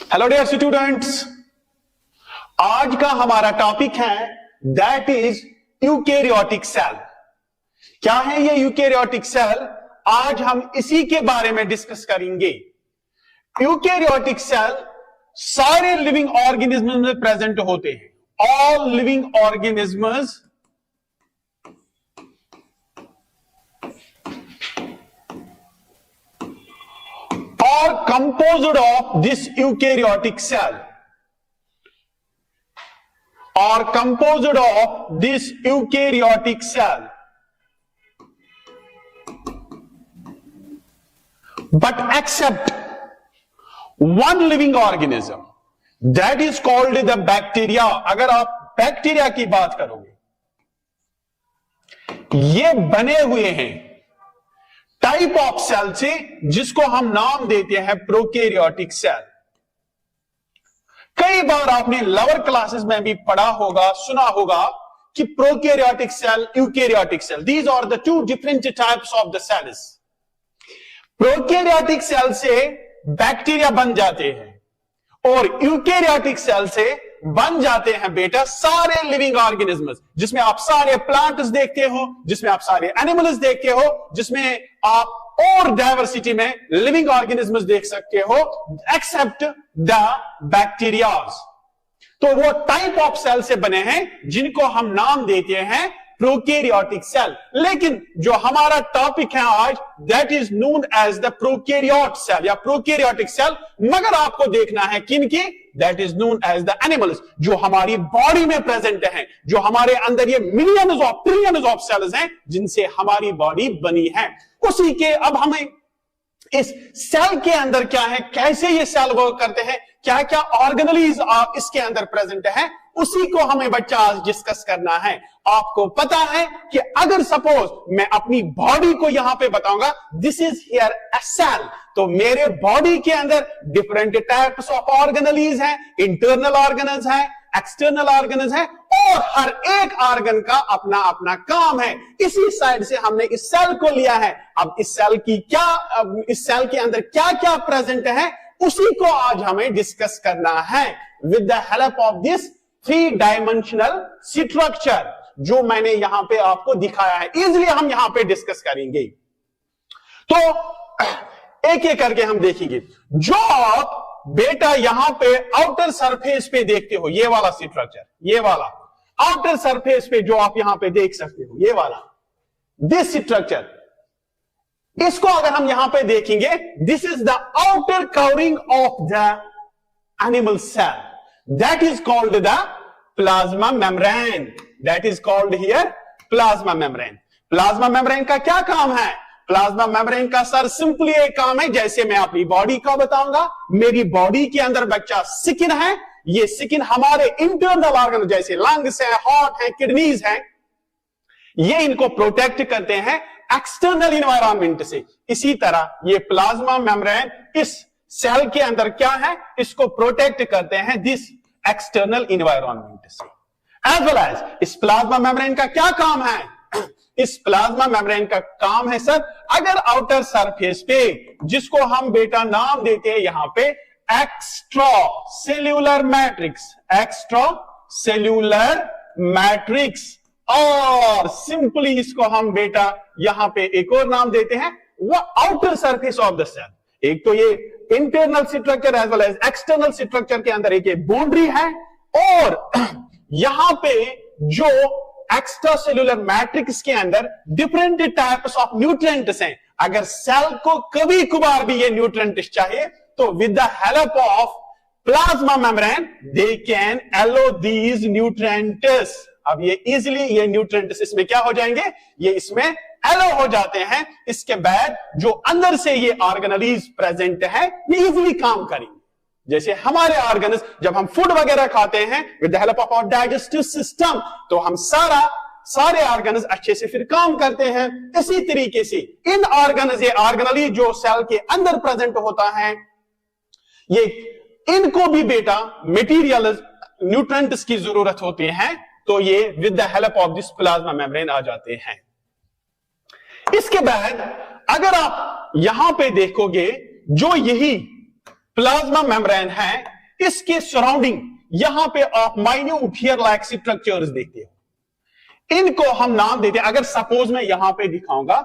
Hello dear students, आज का हमारा टॉपिक है दैट इज यूकेरियोटिक सेल। क्या है ये यूकेरियोटिक सेल? आज हम इसी के बारे में डिस्कस करेंगे। यूकेरियोटिक सेल सारे लिविंग ऑर्गेनिज्म में प्रेजेंट होते हैं। All living organisms are composed of this eukaryotic cell, are composed of this eukaryotic cell, but except one living organism that is called the bacteria। अगर आप bacteria की बात करोगे, ये बने हुए हैं टाइप ऑफ सेल से जिसको हम नाम देते हैं प्रोकैरियोटिक सेल। कई बार आपने लोअर क्लासेस में भी पढ़ा होगा, सुना होगा कि prokaryotic cell, eukaryotic cell, these are the two different types of the cells. Prokaryotic cell से बैक्टीरिया बन जाते हैं और यूकेरियोटिक सेल से बन जाते हैं बेटा सारे लिविंग ऑर्गेनिज्म्स, जिसमें आप सारे प्लांट्स देखते हो, जिसमें आप सारे एनिमल्स देखते हो, जिसमें आप और डाइवर्सिटी में लिविंग ऑर्गेनिज्म्स देख सकते हो एक्सेप्ट द बैक्टीरियाज। तो वो टाइप ऑफ सेल से बने हैं जिनको हम नाम देते हैं प्रोकैरियोटिक सेल। लेकिन जो हमारा टॉपिक है आज that is known as the prokaryote cell या प्रोकैरियोटिक सेल। मगर आपको देखना है किनकी? That is known as the animals, जो हमारी बॉडी में प्रेजेंट हैं, जो हमारे अंदर ये millions of trillions of cells हैं जिनसे हमारी बॉडी बनी है। उसी के अब हमें इस सेल के अंदर क्या है, कैसे ये सेल वर्क करते हैं, क्या क्या ऑर्गेनलीज इसके अंदर प्रेजेंट है, उसी को हमें बच्चा आज डिस्कस करना है। आपको पता है कि अगर सपोज मैं अपनी बॉडी को यहां पे बताऊंगा this is here a cell, तो मेरे बॉडी के अंदर डिफरेंट टाइप्स ऑफ ऑर्गेनलीज हैं, इंटरनल ऑर्गेनल्स हैं, एक्सटर्नल ऑर्गेनल्स हैं और हर एक ऑर्गन का अपना अपना काम है। इसी साइड से हमने इस सेल को लिया है। अब इस सेल की क्या, इस सेल के अंदर क्या क्या प्रेजेंट है उसी को आज हमें डिस्कस करना है with the help of this 3 dimensional structure जो मैंने यहां पे आपको दिखाया है। इजीली हम यहां पे डिस्कस करेंगे। तो एक एक करके हम देखेंगे। जो आप बेटा यहां पे आउटर सरफेस पे देखते हो, ये वाला स्ट्रक्चर, ये वाला आउटर सरफेस पे जो आप यहां पे देख सकते हो, ये वाला दिस स्ट्रक्चर, इसको अगर हम यहां पे देखेंगे this is the outer covering of the animal cell, that is called the plasma membrane, that is called here plasma membrane। Plasma membrane का क्या काम है? प्लाज्मा मेम्ब्रेन का सर सिंपली एक काम है, जैसे मैं अपनी बॉडी का बताऊंगा, मेरी बॉडी के अंदर बच्चा स्किन है, ये स्किन हमारे इंटरनल ऑर्गन जैसे लंग्स है, हार्ट है, किडनीज है, ये इनको प्रोटेक्ट करते हैं एक्सटर्नल इन्वायरमेंट से। इसी तरह ये प्लाज्मा मेम्ब्रेन इस सेल के अंदर क्या है, इसको प्रोटेक्ट करते हैं दिस एक्सटर्नल इन्वायरमेंट से। एज वेल एज इस प्लाज्मा मेम्ब्रेन का क्या काम है? इस प्लाज्मा मेम्ब्रेन का काम है सर, अगर आउटर सरफेस पे, जिसको हम बेटा नाम देते हैं यहां पे extra cellular matrix, extra cellular matrix, और सिंपली इसको हम बेटा यहां पे एक और नाम देते हैं वो outer surface of the cell. एक तो ये internal structure as well as external structure के अंदर एक बाउंड्री है, और यहां पे जो एक्स्ट्रा सेल्यूलर मैट्रिक्स के अंदर डिफरेंट टाइप्स ऑफ न्यूट्रिएंट्स हैं। अगर सेल को कभी कभार भी ये न्यूट्रिएंट्स चाहिए तो with the help of plasma membrane they can allow these nutrients. अब ये इजिली ये न्यूट्रिएंट्स इसमें क्या हो जाएंगे, ये इसमें एलो हो जाते हैं। इसके बाद जो अंदर से ये ऑर्गेनलीज प्रेजेंट है ये इजीली काम करेंगे। जैसे हमारे ऑर्गन्स, जब हम फूड वगैरह खाते हैं with the help of our digestive system, तो हम सारे ऑर्गन्स अच्छे से फिर काम करते हैं। इसी तरीके से इन ऑर्गन्स, ये ऑर्गेनली जो सेल के अंदर प्रेजेंट होता है, ये इनको भी बेटा मटेरियल न्यूट्रिएंट्स की जरूरत होती है, तो ये with the help of this plasma membrane आ जाते हैं। इसके बाद अगर आप यहां पे देखोगे जो यही प्लाज्मा मेम्ब्रेन है, इसके सराउंडिंग यहां पे आप माइन्यूट हेयर लाइक स्ट्रक्चर्स देखते हो, इनको हम नाम देते हैं। अगर सपोज मैं यहां पे दिखाऊंगा,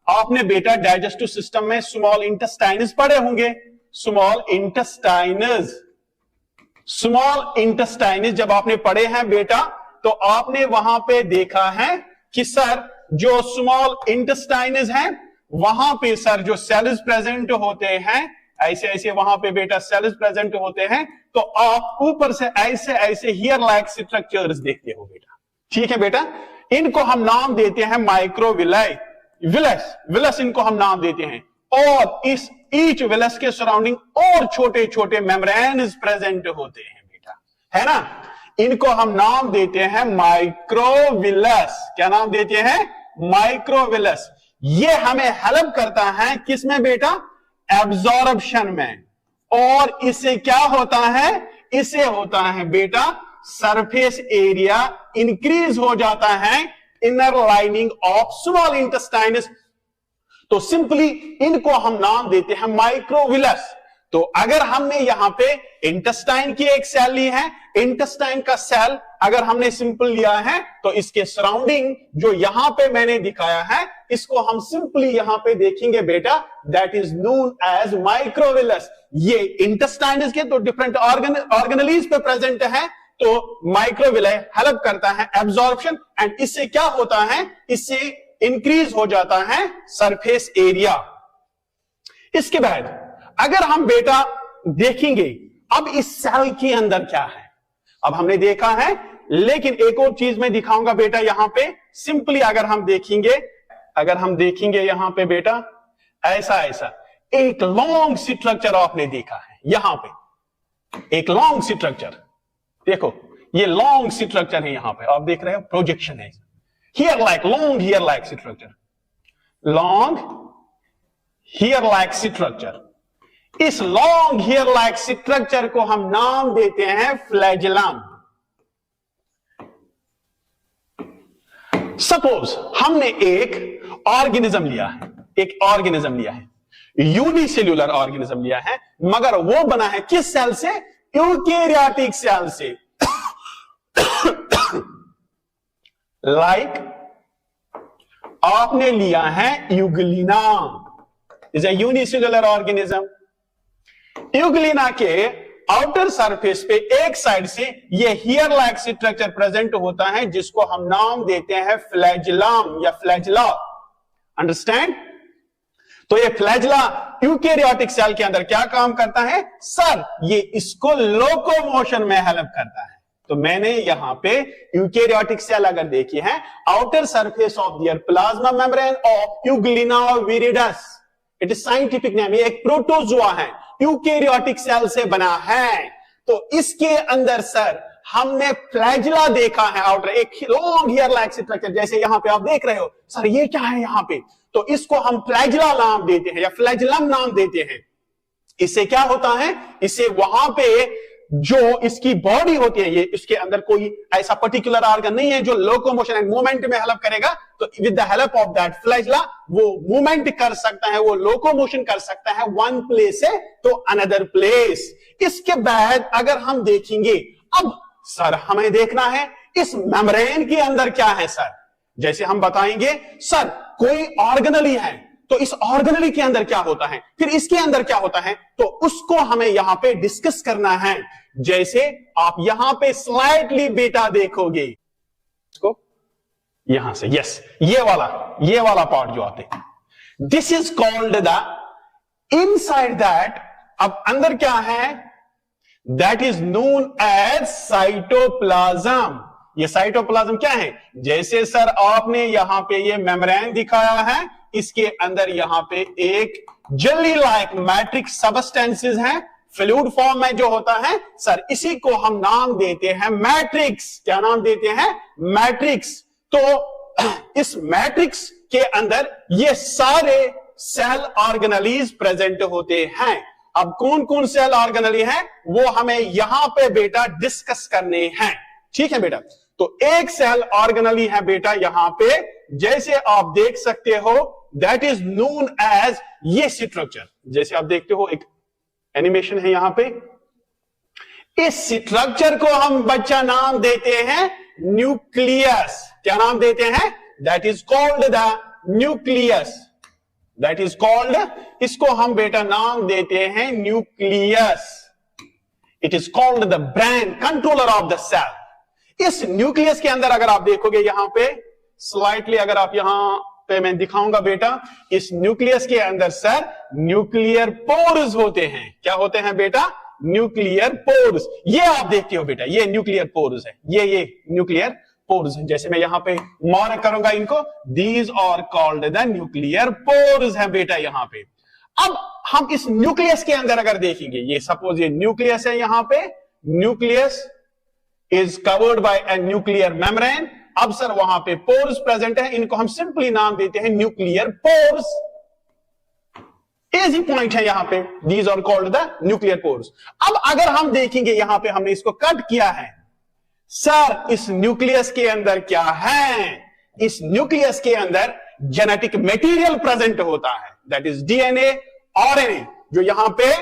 आपने बेटा डाइजेस्टिव सिस्टम में स्मॉल इंटेस्टाइन्स पढ़े होंगे। स्मॉल इंटेस्टाइन्स जब आपने पढ़े हैं बेटा, तो आपने वहां पे देखा है कि सर जो स्मॉल इंटेस्टाइन्स हैं वहां पे सर जो सेल्स प्रेजेंट होते हैं, ऐसे ऐसे वहां पे बेटा सेल्स प्रेजेंट होते हैं, तो आप ऊपर से ऐसे ऐसे हेयर लाइक स्ट्रक्चर्स देखते हो बेटा। ठीक है बेटा, इनको हम नाम देते हैं माइक्रोविलाई, विलस इनको हम नाम देते हैं। और इस ईच विलस के सराउंडिंग और छोटे छोटे मेम्ब्रेन्स प्रेजेंट होते हैं बेटा, है ना। इनको हम नाम देते हैं माइक्रोविलस। क्या नाम देते हैं? माइक्रोविलस। ये हमें हेल्प करता है किसमें बेटा? एब्जॉर्प्शन में। और इससे क्या होता है? इससे होता है बेटा सरफेस एरिया इंक्रीज हो जाता है inner lining of small intestines. तो सिंपली इनको हम नाम देते हैं माइक्रोविलस। तो अगर हमने यहां पे इंटेस्टाइन की एक सेल ली है, इंटेस्टाइन का सेल अगर हमने सिंपल लिया है, तो इसके सराउंडिंग जो यहां पे मैंने दिखाया है, इसको हम सिंपली यहां पे देखेंगे बेटा, दैट इज नोन एज माइक्रोविलस। ये इंटेस्टाइन के तो डिफरेंट ऑर्गेनलीज पे प्रेजेंट है, तो माइक्रोविलाई हेल्प करता है एब्जॉर्प्शन, एंड इससे क्या होता है? इससे इंक्रीज हो जाता है सरफेस एरिया। इसके बाद अगर हम बेटा देखेंगे अब इस सेल के अंदर क्या है, अब हमने देखा है, लेकिन एक और चीज मैं दिखाऊंगा बेटा यहां पे। सिंपली अगर हम देखेंगे यहां पे बेटा, ऐसा एक लॉन्ग स्ट्रक्चर आपने देखा है। यहां पे एक लॉन्ग स्ट्रक्चर देखो, ये लॉन्ग स्ट्रक्चर है, यहां पे आप देख रहे हो प्रोजेक्शन है, long here like structure, long here like structure. इस लॉन्ग हियर लाइक स्ट्रक्चर को हम नाम देते हैं फ्लैजेलम। सपोज हमने एक ऑर्गेनिज्म लिया है, यूनिसेल्यूलर ऑर्गेनिज्म लिया है, मगर वो बना है किस सेल से? यूकेरियोटिक सेल से। लाइक आपने लिया है Euglena, is a unicellular organism. Euglena के आउटर सरफेस पे एक साइड से ये हियर लाइक स्ट्रक्चर प्रेजेंट होता है, जिसको हम नाम देते हैं फ्लैजेलम या फ्लैजेला। अंडरस्टैंड? तो ये फ्लैजेला यूकेरियोटिक सेल के अंदर क्या काम करता है? सर ये इसको लोकोमोशन में हेल्प करता है। तो मैंने यहां पे यूकेरियोटिक सेल अगर देखी है, outer surface of their plasma membrane of Euglena viridis, it is scientific name, ये एक प्रोटोजोआ है, यूकेरियोटिक सेल से बना है। तो इसके अंदर सर हमने फ्लैजेला देखा है, आउटर एक लॉन्ग हियर लाइक स्ट्रक्चर, जैसे यहां पे आप देख रहे हो। सर ये क्या है यहां पे? तो इसको हम फ्लैजेला नाम देते हैं या फ्लैजेलम नाम देते हैं। इससे क्या होता है? इससे वहां पे जो इसकी बॉडी होती है, ये इसके अंदर कोई ऐसा पर्टिकुलर ऑर्गन नहीं है जो लोकोमोशन एंड मूवमेंट में हेल्प करेगा। तो with the help of that flagella वो मूवमेंट कर सकता है, वो लोकोमोशन कर सकता है वन प्लेस से तो अनदर प्लेस। इसके बाद अगर हम देखेंगे, अब सर हमें देखना है इस मेम्ब्रेन के अंदर क्या है सर। जैसे हम बताएंगे सर कोई ऑर्गेनली है, तो इस ऑर्गेनली के अंदर क्या होता है, फिर इसके अंदर क्या होता है, तो उसको हमें यहां पे डिस्कस करना है। जैसे आप यहां पे स्लाइडली बेटा देखोगे इसको यहां से, यस ये वाला पार्ट जो आते हैं, this is called the inside that. अब अंदर क्या है? That is known as cytoplasm. ये साइटोप्लाज्म क्या है? जैसे सर आपने यहां पे ये मेम्ब्रेन दिखाया है, इसके अंदर यहां पे एक जेली लाइक मैट्रिक्स सब्सटेंसेस हैं, फ्लूइड फॉर्म में जो होता है सर, इसी को हम नाम देते हैं मैट्रिक्स। क्या नाम देते हैं? मैट्रिक्स। तो इस मैट्रिक्स के अंदर ये सारे सेल ऑर्गेनलीज प्रेजेंट होते हैं। अब कौन कौन सेल ऑर्गेनली हैं वो हमें यहां पे बेटा डिस्कस करने हैं। ठीक है बेटा, तो एक सेल ऑर्गेनली है बेटा यहां पे, जैसे आप देख सकते हो, दैट इज नोन एज ये स्ट्रक्चर। जैसे आप देखते हो एक एनिमेशन है यहां पे, इस स्ट्रक्चर को हम बच्चा नाम देते हैं न्यूक्लियस। क्या नाम देते हैं? That is called the nucleus. That is called, इसको हम बेटा नाम देते हैं nucleus. It is called the brain controller of the cell. इस न्यूक्लियस के अंदर अगर आप देखोगे यहां पे स्लाइटली, अगर आप यहां पे मैं दिखाऊंगा बेटा, इस न्यूक्लियस के अंदर सर न्यूक्लियर पोर्स होते हैं। क्या होते हैं बेटा? Nuclear pores. ये आप देखते हो बेटा, ये न्यूक्लियर पोर्स है, ये न्यूक्लियर पोर्स है। जैसे मैं यहां पे मार्क करूंगा इनको, these are called the nuclear pores है बेटा यहां पे। अब हम इस न्यूक्लियस के अंदर अगर देखेंगे, ये सपोज ये न्यूक्लियस है, यहां पे nucleus is covered by a nuclear membrane. अब सर वहां पे पोर्स प्रेजेंट है, इनको हम सिंपली नाम देते हैं न्यूक्लियर पोर्स। इजी पॉइंट है यहां पे, these are called the nuclear pores. अब अगर हम देखेंगे यहां पे हमने इसको कट किया है, सर इस न्यूक्लियस के अंदर क्या है? इस न्यूक्लियस के अंदर जेनेटिक मटेरियल प्रेजेंट होता है, दैट इज डीएनए, आरएनए, जो यहां पे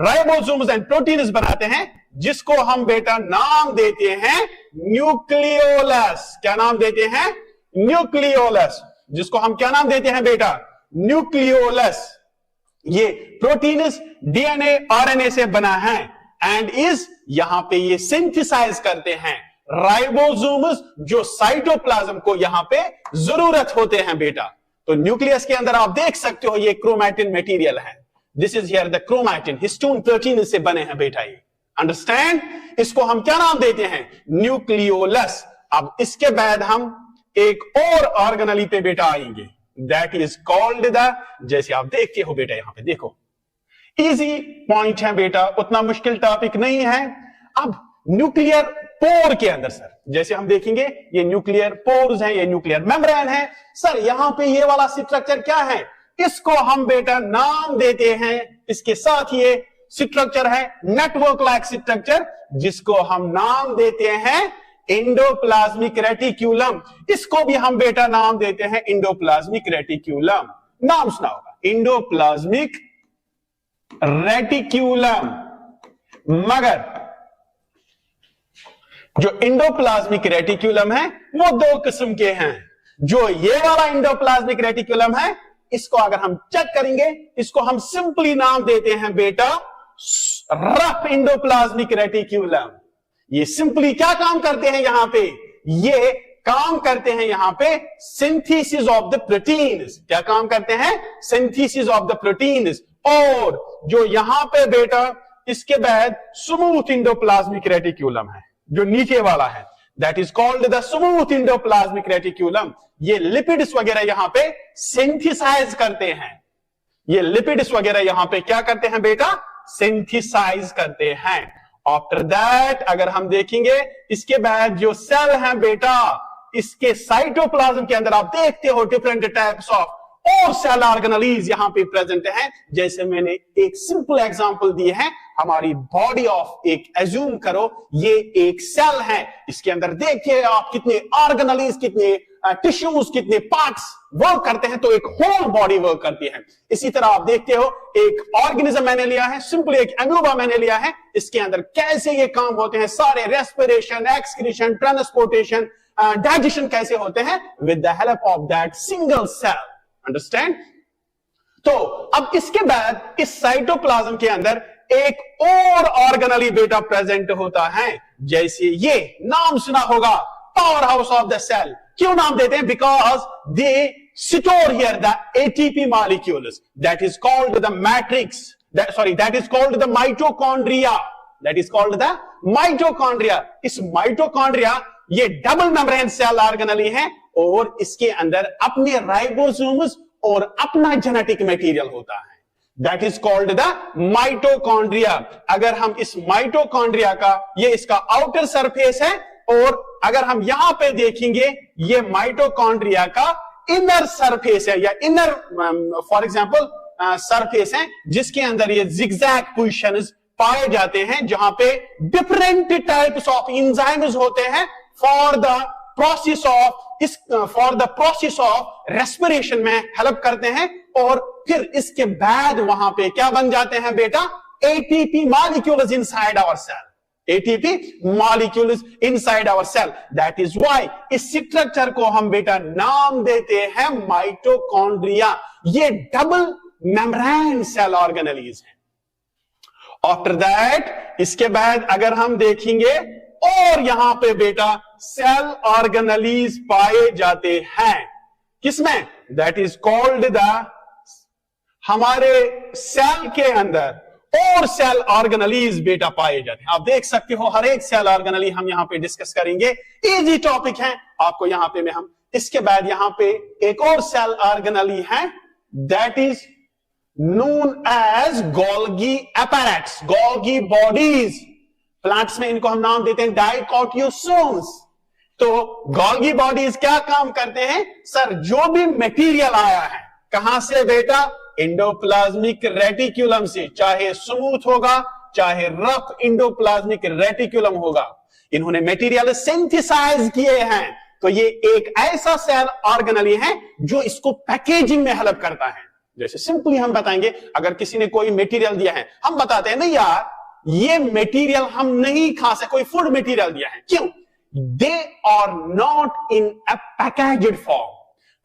राइबोसोम्स एंड प्रोटीन्स बनाते हैं, जिसको हम बेटा नाम देते हैं न्यूक्लियोलस। क्या नाम देते हैं? न्यूक्लियोलस। जिसको हम क्या नाम देते हैं बेटा? न्यूक्लियोलस। ये प्रोटीन्स डीएनए आरएनए से बना है एंड इज यहां पे ये सिंथेसाइज करते हैं राइबोसोम्स, जो साइटोप्लाज्म को यहां पे जरूरत होते हैं बेटा। तो न्यूक्लियस के अंदर आप देख सकते हो ये क्रोमैटिन मटेरियल है। This is here the chromatin, histone protein से बने हैं बेटा ये। अंडरस्टैंड? इसको हम क्या नाम देते हैं? न्यूक्लियोलस। अब इसके बाद हम एक और ऑर्गेनेली पे बेटा आएंगे, दैट इज कॉल्ड द, जैसे आप देखते हो बेटा यहां पे देखो, इजी पॉइंट है बेटा, उतना मुश्किल टॉपिक नहीं है। अब न्यूक्लियर पोर के अंदर सर जैसे हम देखेंगे, ये न्यूक्लियर पोर्स हैं, ये न्यूक्लियर मेम्ब्रेन है। सर यहां पे ये वाला स्ट्रक्चर क्या है? इसको हम बेटा नाम देते हैं, इसके साथ ये स्ट्रक्चर है नेटवर्क लाइक स्ट्रक्चर, जिसको हम नाम देते हैं एंडोप्लाज्मिक रेटिक्यूलम। इसको भी हम बेटा नाम देते हैं एंडोप्लाज्मिक रेटिक्यूलम। नाम सुना होगा, एंडोप्लाज्मिक रेटिक्यूलम। मगर जो एंडोप्लाज्मिक रेटिक्यूलम है वो दो किस्म के हैं। जो ये वाला एंडोप्लाज्मिक रेटिक्यूलम है, इसको अगर हम चेक करेंगे, इसको हम सिंपली नाम देते हैं बेटा रफ एंडोप्लाज्मिक रेटिक्यूलम। ये सिंपली क्या काम करते हैं यहां पे? ये काम करते हैं यहां पे सिंथेसिस ऑफ द प्रोटीन्स। क्या काम करते हैं? Synthesis of the proteins. और जो यहां पे बेटा इसके बाद स्मूथ एंडोप्लाज्मिक रेटिक्यूलम है, जो नीचे वाला है, that is called the smooth endoplasmic reticulum. ये लिपिड्स वगैरह यहां पे सिंथेसाइज करते हैं। ये लिपिड्स वगैरह यहां पे क्या करते हैं बेटा? सिंथेसाइज करते हैं। आफ्टर दैट अगर हम देखेंगे, इसके बाद जो सेल है बेटा, इसके साइटोप्लाज्म के अंदर आप देखते हो डिफरेंट टाइप्स ऑफ और सेल ऑर्गेनेलीज यहां पे प्रेजेंट हैं। जैसे मैंने एक सिंपल एग्जांपल दी है, हमारी बॉडी ऑफ एक एज्यूम करो, ये एक सेल है, इसके अंदर देखिए आप कितने ऑर्गेनेलीज, कितने टिश्यूज, कितने पार्ट्स वर्क करते हैं, तो एक होल बॉडी वर्क करती है। इसी तरह आप देखते हो एक ऑर्गेनिज्म मैंने लिया है, सिंपली एक एमोबा मैंने लिया है, इसके अंदर कैसे ये काम होते हैं सारे, रेस्पिरेशन, एक्सक्रीशन, ट्रांसपोर्टेशन, डाइजेशन कैसे होते हैं, with the help of that single cell. Understand? तो अब इसके बाद इस साइटोप्लाज्म के अंदर एक और ऑर्गेनेली बेटा प्रेजेंट होता है, जैसे ये नाम सुना होगा power house of the cell. क्यों नाम देते हैं? Because they store here the ATP molecules, that is called the matrix, that is called the mitochondria, that is called the mitochondria. इस माइटोकॉन्ड्रिया ये डबल मेम्ब्रेन सेल ऑर्गेनेली है और इसके अंदर अपने राइबोसोम्स और अपना जेनेटिक मटेरियल होता है, that is called the mitochondria. अगर हम इस माइटोकॉन्ड्रिया का, ये इसका आउटर सरफेस है, और अगर हम यहां पे देखेंगे ये माइटोकॉन्ड्रिया का इनर सरफेस है, या इनर फॉर एग्जांपल सरफेस है, जिसके अंदर ये जिगजैग पोजीशंस पाए जाते हैं, जहां पे डिफरेंट टाइप्स ऑफ एंजाइम्स होते हैं for the process of respiration में हेल्प करते हैं। और फिर इसके बाद वहां पे क्या बन जाते हैं बेटा? ATP molecules inside our cell. ATP molecules inside our cell. That is why इस स्ट्रक्चर को हम बेटा नाम देते हैं माइटोकॉन्ड्रिया। ये डबल मेम्ब्रेन सेल ऑर्गेनेलीज है। आफ्टर दैट, इसके बाद अगर हम देखेंगे और यहां पे बेटा सेल ऑर्गेनेलीज पाए जाते हैं किसमें? दैट इज कॉल्ड द, हमारे सेल के अंदर और सेल ऑर्गेनेलीज बेटा पाए जाते हैं। आप देख सकते हो हर एक सेल ऑर्गेनेली हम यहां पे डिस्कस करेंगे, इजी टॉपिक है आपको यहां पे में हम। इसके बाद यहां पे एक और सेल ऑर्गेनेली है, that is known as Golgi apparatus, Golgi bodies। Plants में इनको हम नाम देते हैं डाइकोटियोसोम्स। तो Golgi bodies क्या काम करते हैं? सर, जो भी मटेरियल आया है कहां से बेटा? एंडोप्लाज्मिक रेटिक्यूलम से, चाहे स्मूथ होगा चाहे रफ एंडोप्लाज्मिक रेटिक्यूलम होगा, इन्होंने मटेरियल सिंथेसाइज किए हैं। तो ये एक ऐसा सेल ऑर्गेनेली है जो इसको पैकेजिंग में हेल्प करता है। जैसे सिंपली हम बताएंगे, अगर किसी ने कोई मटेरियल दिया है, हम बताते हैं नहीं यार ये मटेरियल हम नहीं खा सकते, कोई फूड मटेरियल दिया है, क्यों? They are not in a packaged form.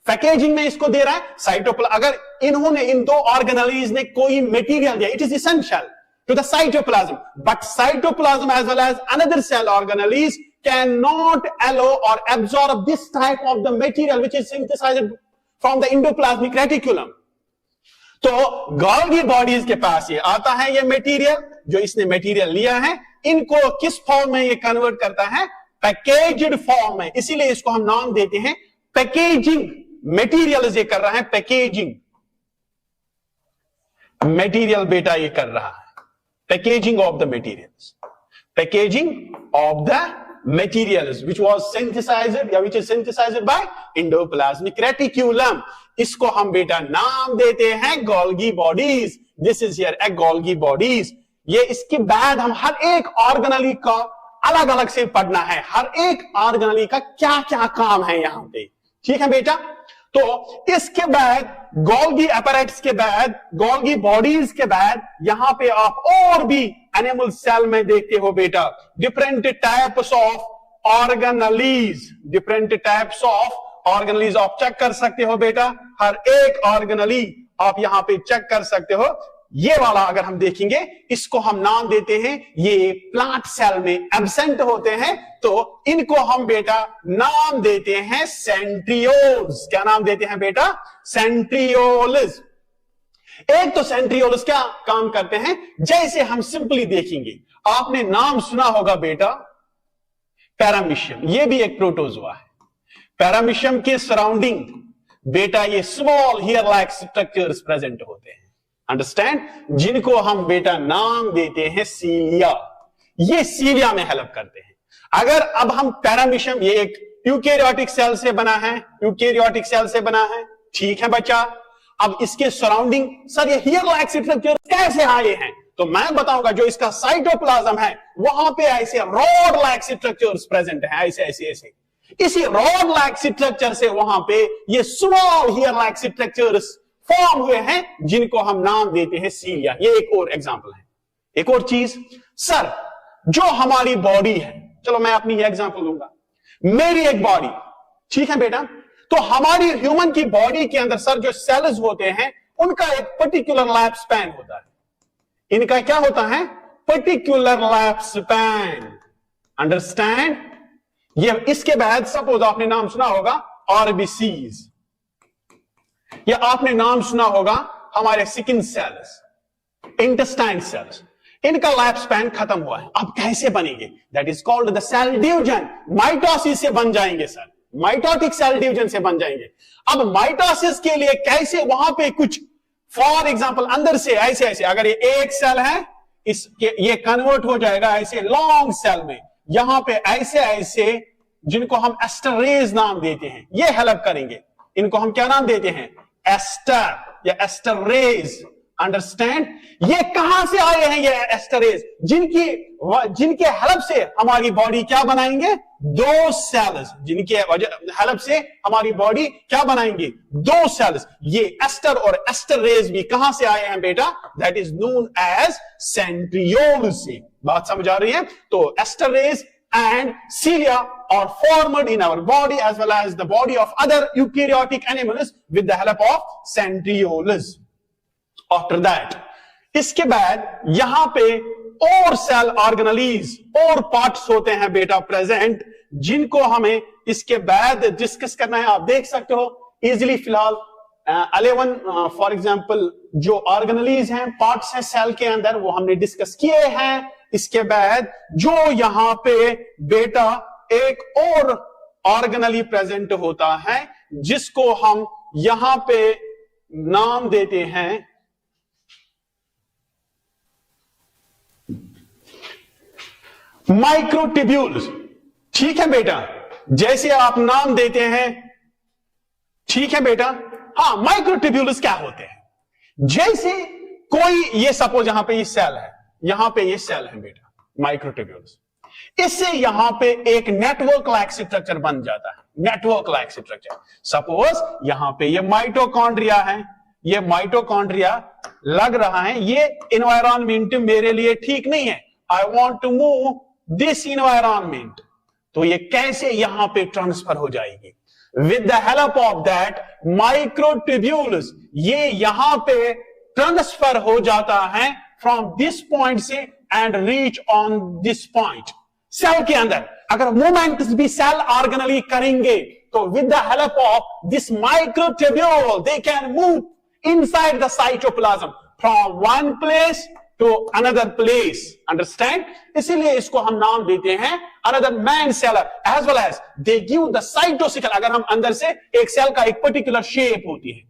Packaging में इसको दे रहा है साइटोप्लाज्म। अगर इन्होंने, इन दो ऑर्गेनेलीज ने कोई मटेरियल दिया, it is essential to the cytoplasm, but cytoplasm as well as another cell organelles can not allow or absorb this type of the material which is synthesized from the endoplasmic reticulum। तो Golgi bodies के पास ये आता है, ये material जो इसने material लिया है, इनको किस फॉर्म में ये कन्वर्ट करता है? पैकेज्ड फॉर्म में। इसीलिए इसको हम नाम देते हैं पैकेजिंग। मटेरियल ये कर रहा है पैकेजिंग, मटेरियल बेटा ये कर रहा है packaging of the materials, packaging of the materials which was synthesized या which is synthesized by endoplasmic reticulum। इसको हम बेटा नाम देते हैं Golgi bodies। This is here a Golgi bodies। ये इसके बाद हम हर एक ऑर्गेनेली का अलग अलग से पढ़ना है, हर एक ऑर्गेनेली का क्या क्या काम है यहां पे, ठीक है बेटा। तो इसके बाद Golgi apparatus के बाद, Golgi bodies के बाद यहां पे आप और भी एनिमल सेल में देखते हो बेटा different types of organelles, different types of organelles आप चेक कर सकते हो बेटा। हर एक ऑर्गेनेली आप यहां पे चेक कर सकते हो। ये वाला अगर हम देखेंगे, इसको हम नाम देते हैं, ये प्लांट सेल में एब्सेंट होते हैं, तो इनको हम बेटा नाम देते हैं सेंट्रियोल्स। क्या नाम देते हैं बेटा? सेंट्रियोल्स। एक तो सेंट्रियोल्स क्या काम करते हैं, जैसे हम सिंपली देखेंगे, आपने नाम सुना होगा बेटा पैरामीशियम, ये भी एक प्रोटोजोआ है। पैरामीशियम के सराउंडिंग बेटा ये small hair like structures present होते हैं, अंडरस्टैंड, जिनको हम बेटा नाम देते हैं सीलिया। ये सीलिया में हेल्प करते हैं। अगर अब हम पैरामीशियम, ये एक यूकेरियोटिक सेल से बना है, यूकेरियोटिक सेल से बना है, ठीक है बच्चा। अब इसके सराउंडिंग सर ये हेयर लाइक स्ट्रक्चर कैसे आए हैं, तो मैं बताऊंगा जो इसका साइटोप्लाज्म है वहां पे ऐसे रॉड लाइक स्ट्रक्चर्स प्रेजेंट है, ऐसे ऐसे ऐसे। इसी रॉड लाइक स्ट्रक्चर से वहां पे ये small hair like structures form हुए हैं, जिनको हम नाम देते हैं सीलिया। ये एक और एग्जांपल है। एक और चीज सर, जो हमारी बॉडी है, चलो मैं अपनी एग्जांपल लूंगा, मेरी एक बॉडी, ठीक है बेटा, तो हमारी ह्यूमन की बॉडी के अंदर सर जो सेल्स होते हैं उनका एक पर्टिकुलर लाइफ स्पैन होता है। इनका क्या होता है? Particular life span, understand. ये इसके बाद सपोज आपने नाम सुना होगा आरबीसीज, या आपने नाम सुना होगा हमारे स्किन सेल्स, इंटेस्टाइन सेल्स, इनका लाइफ स्पैन खत्म हुआ है। अब कैसे बनेंगे? That is called the cell division. Mitosis से बन जाएंगे सर, माइटोटिक सेल डिवीजन से बन जाएंगे। अब माइटोसिस के लिए कैसे, वहां पे कुछ फॉर एग्जांपल अंदर से ऐसे ऐसे, अगर ये एक सेल है, ये कन्वर्ट हो जाएगा ऐसे लॉन्ग सेल में, यहां पे ऐसे ऐसे, जिनको हम एस्टरेज नाम देते हैं, ये हेल्प करेंगे। इनको हम क्या नाम देते हैं? एस्टर या एस्टरेज। अंडरस्टैंड? ये कहां से आए हैं ये एस्टरेज, जिनके हेल्प से हमारी बॉडी क्या बनाएंगे? दो सेल्स, जिनके हेल्प से हमारी बॉडी क्या बनाएंगे? दो सेल्स। ये एस्टर और एस्टरेज भी कहां से आए हैं बेटा? That is known as centriole से। बात समझ आ रही है? तो asters and cilia are formed in our body as well as the body of other eukaryotic animals with the help of centrioles. After that, इसके बाद यहां पे और सेल ऑर्गेनेलीज और पार्ट्स होते हैं बेटा प्रेजेंट, जिनको हमें इसके बाद डिस्कस करना है। आप देख सकते हो इजिली फिलहाल 11 फॉर एग्जांपल जो ऑर्गेनेलीज हैं, पार्ट्स हैं सेल के अंदर, वो हमने डिस्कस किए हैं। इसके बाद जो यहां पे बेटा एक और ऑर्गेनली प्रेजेंट होता है, जिसको हम यहां पे नाम देते हैं माइक्रोट्यूब्यूल्स। ठीक है बेटा, जैसे आप नाम देते हैं, ठीक है बेटा। हाँ, माइक्रोट्यूब्यूल्स क्या होते हैं? जैसे कोई, ये सपोज यहां पे ये सेल है, यहां पे ये सेल है बेटा, माइक्रोट्यूब्यूल्स। इससे यहां पे एक नेटवर्क लाइक स्ट्रक्चर बन जाता है, नेटवर्क लाइक स्ट्रक्चर। सपोज यहां पे ये माइटोकॉन्ड्रिया है, ये माइटोकॉन्ड्रिया लग रहा है, ये एनवायरनमेंट मेरे लिए ठीक नहीं है, I want to move this environment. तो ये कैसे यहां पे ट्रांसफर हो जाएगी? With the help of that microtubules, ये यहां पे ट्रांसफर हो जाता है फ्रॉम दिस पॉइंट से and reach on this point. Cell के अंदर अगर मूवमेंट्स भी सेल ऑर्गेनली करेंगे, तो with the help of this microtubule they can move inside the cytoplasm from one place to another place. Understand? इसीलिए इसको हम नाम देते हैं another man cell as well as they give the cytoskeletal. अगर हम अंदर से एक सेल का एक पर्टिकुलर शेप होती है,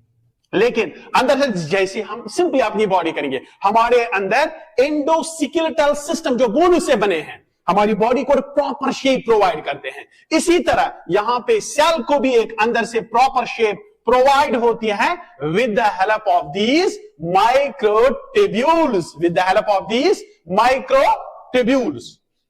लेकिन अंदर से जैसे हम सिंपली अपनी बॉडी करेंगे, हमारे अंदर एंडोस्केलेटल सिस्टम जो बोन से बने हैं, हमारी बॉडी को प्रॉपर शेप प्रोवाइड करते हैं। इसी तरह यहां पे सेल को भी एक अंदर से प्रॉपर शेप प्रोवाइड होती है with the help of these microtubules, with the help of these microtubules.